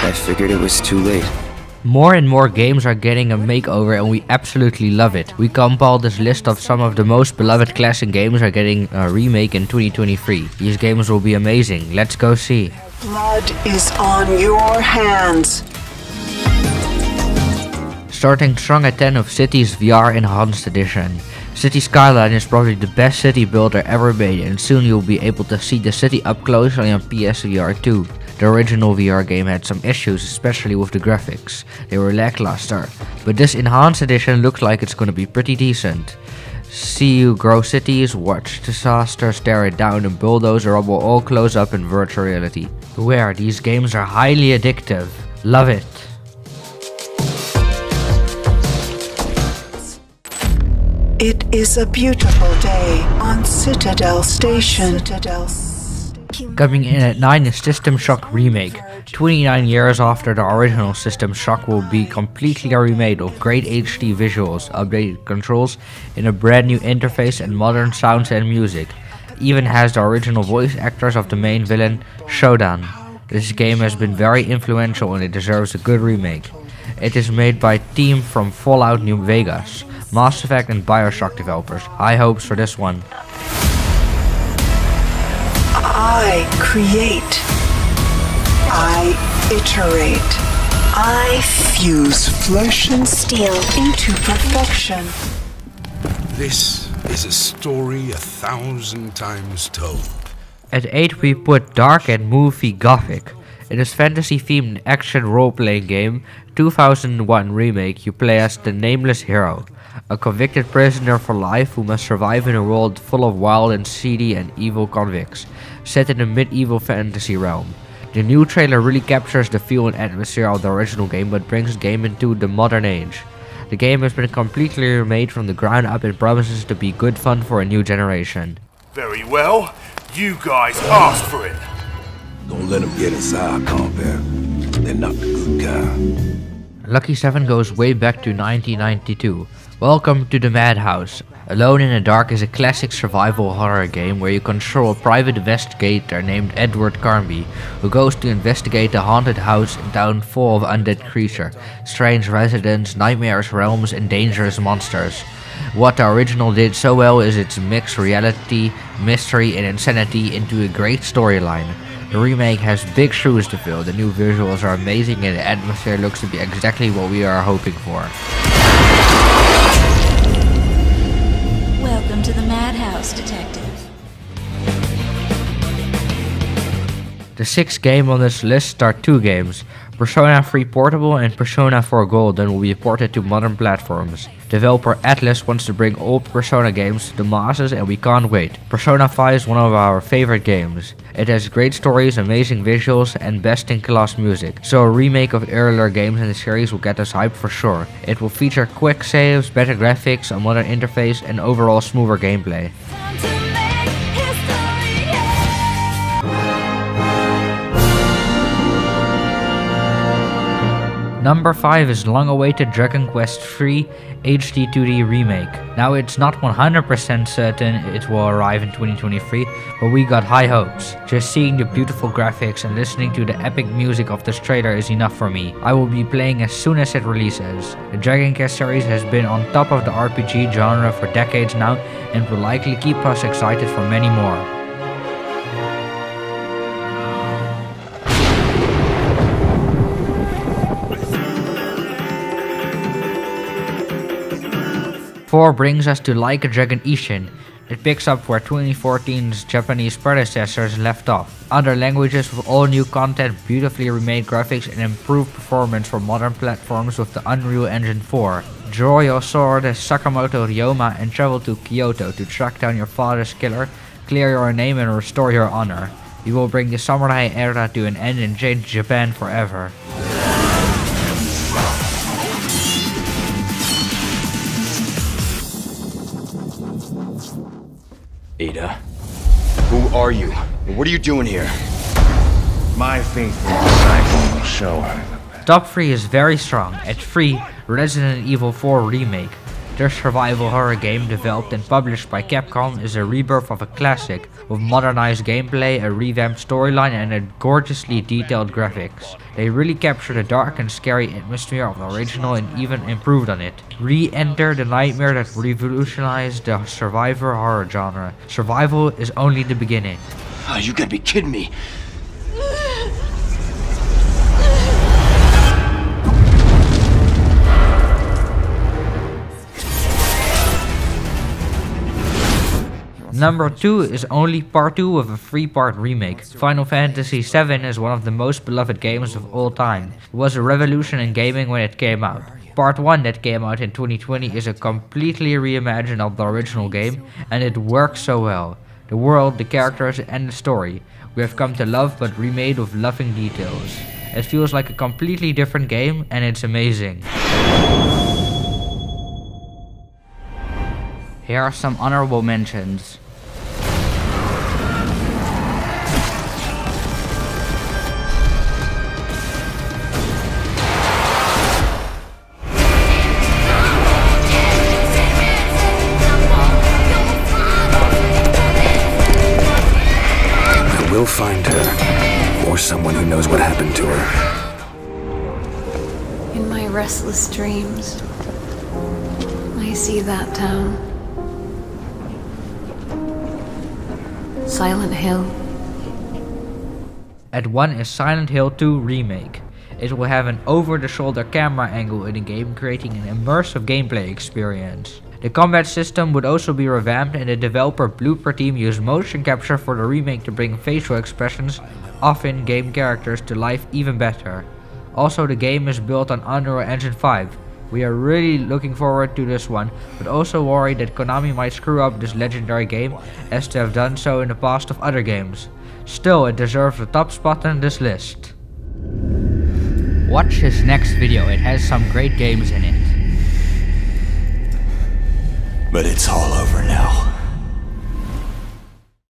I figured it was too late. More and more games are getting a makeover and we absolutely love it. We compiled this list of some of the most beloved classic games are getting a remake in 2023. These games will be amazing. Let's go see. Blood is on your hands. Starting strong at 10 of Cities VR Enhanced Edition. City Skyline is probably the best city builder ever made, and soon you'll be able to see the city up close on your PSVR 2. The original VR game had some issues, especially with the graphics. They were lackluster, but this Enhanced Edition looks like it's gonna be pretty decent. See you grow cities, watch disasters, tear it down and bulldoze rubble all close up in virtual reality. Beware, these games are highly addictive. Love it. It is a beautiful day on Citadel Station. Coming in at 9 is System Shock Remake. 29 years after the original System Shock will be completely remade with great HD visuals, updated controls, in a brand new interface and modern sounds and music. Even has the original voice actors of the main villain, Shodan. This game has been very influential and it deserves a good remake. It is made by a team from Fallout New Vegas, Mass Effect and Bioshock developers. High hopes for this one. I create. I iterate. I fuse flesh and steel into perfection. This is a story 1,000 times told. At 8 we put Dark and Movie Gothic. In this fantasy-themed action role-playing game, 2001 remake, you play as the nameless hero, a convicted prisoner for life who must survive in a world full of wild and seedy and evil convicts, set in a medieval fantasy realm. The new trailer really captures the feel and atmosphere of the original game but brings the game into the modern age. The game has been completely remade from the ground up and promises to be good fun for a new generation. Very well, you guys asked for it. Don't let them get inside, combat. They're not the good kind. Lucky 7 goes way back to 1992. Welcome to the Madhouse. Alone in the Dark is a classic survival horror game where you control a private investigator named Edward Carnby, who goes to investigate a haunted house and town full of undead creatures, strange residents, nightmarish realms and dangerous monsters. What the original did so well is its mixed reality, mystery and insanity into a great storyline. The remake has big shoes to fill, the new visuals are amazing and the atmosphere looks to be exactly what we are hoping for. Welcome to the Madhouse, Detective. The 6th game on this list are 2 games. Persona 3 Portable and Persona 4 Golden will be ported to modern platforms. Developer Atlus wants to bring old Persona games to the masses and we can't wait. Persona 5 is one of our favorite games. It has great stories, amazing visuals and best-in-class music, so a remake of earlier games in the series will get us hyped for sure. It will feature quick saves, better graphics, a modern interface and overall smoother gameplay. Number 5 is long-awaited Dragon Quest III HD 2D Remake. Now it's not 100% certain it will arrive in 2023, but we got high hopes. Just seeing the beautiful graphics and listening to the epic music of this trailer is enough for me. I will be playing as soon as it releases. The Dragon Quest series has been on top of the RPG genre for decades now and will likely keep us excited for many more. Four brings us to Like a Dragon Ishin. It picks up where 2014's Japanese predecessors left off. Other languages with all new content, beautifully remade graphics and improved performance for modern platforms with the Unreal Engine 4. Draw your sword as Sakamoto Ryoma and travel to Kyoto to track down your father's killer, clear your name and restore your honor. You will bring the samurai era to an end and change Japan forever. Ada, who are you? And what are you doing here? My faithful disciple will show her. Top 3 is very strong. At 3, Resident Evil 4 Remake. Their survival horror game, developed and published by Capcom, is a rebirth of a classic, with modernized gameplay, a revamped storyline and a gorgeously detailed graphics. They really capture the dark and scary atmosphere of the original and even improved on it. Re-enter the nightmare that revolutionized the survivor horror genre. Survival is only the beginning. Oh, you gotta be kidding me. Number 2 is only part 2 of a 3-part remake. Final Fantasy VII is one of the most beloved games of all time. It was a revolution in gaming when it came out. Part 1 that came out in 2020 is a completely reimagined of the original game, and it works so well. The world, the characters and the story we have come to love, but remade with loving details. It feels like a completely different game and it's amazing. Here are some honorable mentions. We'll find her, or someone who knows what happened to her. In my restless dreams, I see that town. Silent Hill. At 1 is Silent Hill 2 Remake. It will have an over-the-shoulder camera angle in the game, creating an immersive gameplay experience. The combat system would also be revamped, and the developer Blooper team used motion capture for the remake to bring facial expressions of in-game characters to life even better. Also, the game is built on Unreal Engine 5. We are really looking forward to this one, but also worried that Konami might screw up this legendary game as they have done so in the past of other games. Still, it deserves the top spot on this list. Watch his next video, it has some great games in it. But it's all over now.